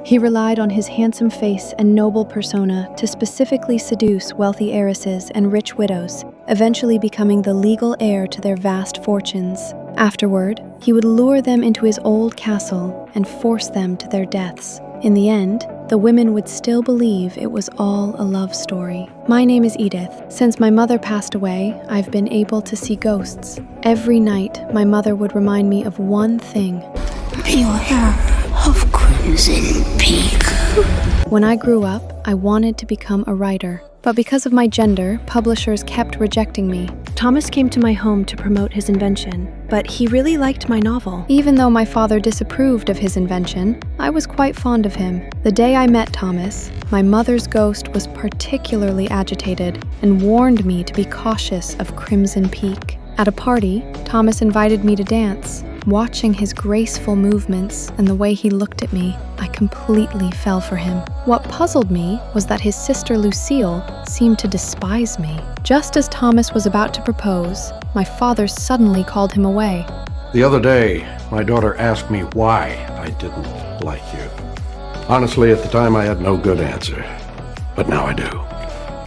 He relied on his handsome face and noble persona to specifically seduce wealthy heiresses and rich widows, eventually becoming the legal heir to their vast fortunes. Afterward, he would lure them into his old castle and force them to their deaths. In the end, the women would still believe it was all a love story. My name is Edith. Since my mother passed away, I've been able to see ghosts. Every night, my mother would remind me of one thing. Beware of Crimson Peak. When I grew up, I wanted to become a writer. But because of my gender, publishers kept rejecting me. Thomas came to my home to promote his invention, but he really liked my novel. Even though my father disapproved of his invention, I was quite fond of him. The day I met Thomas, my mother's ghost was particularly agitated and warned me to be cautious of Crimson Peak. At a party, Thomas invited me to dance. Watching his graceful movements and the way he looked at me, I completely fell for him. What puzzled me was that his sister Lucille seemed to despise me. Just as Thomas was about to propose, my father suddenly called him away. The other day, my daughter asked me why I didn't like you. Honestly, at the time I had no good answer, but now I do.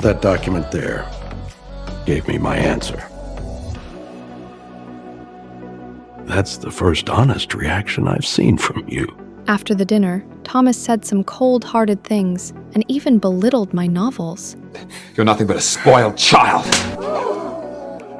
That document there gave me my answer. That's the first honest reaction I've seen from you. After the dinner, Thomas said some cold-hearted things and even belittled my novels. You're nothing but a spoiled child.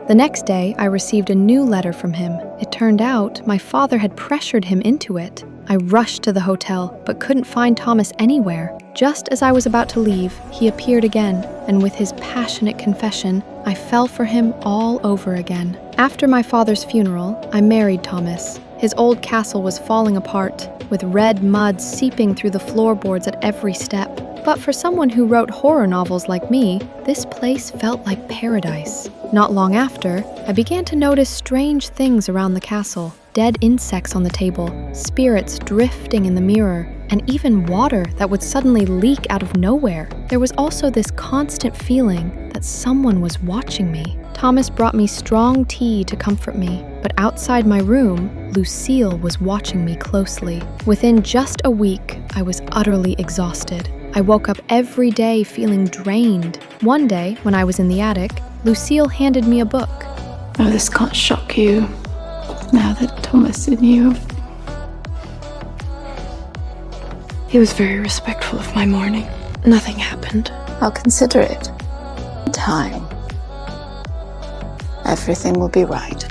The next day, I received a new letter from him. It turned out my father had pressured him into it. I rushed to the hotel, but couldn't find Thomas anywhere. Just as I was about to leave, he appeared again, and with his passionate confession, I fell for him all over again. After my father's funeral, I married Thomas. His old castle was falling apart, with red mud seeping through the floorboards at every step. But for someone who wrote horror novels like me, this place felt like paradise. Not long after, I began to notice strange things around the castle. Dead insects on the table, spirits drifting in the mirror, and even water that would suddenly leak out of nowhere. There was also this constant feeling that someone was watching me. Thomas brought me strong tea to comfort me, but outside my room, Lucille was watching me closely. Within just a week, I was utterly exhausted. I woke up every day feeling drained. One day, when I was in the attic, Lucille handed me a book. Oh, this can't shock you, now that Thomas and you... He was very respectful of my mourning. Nothing happened. I'll consider it. In time. Everything will be right.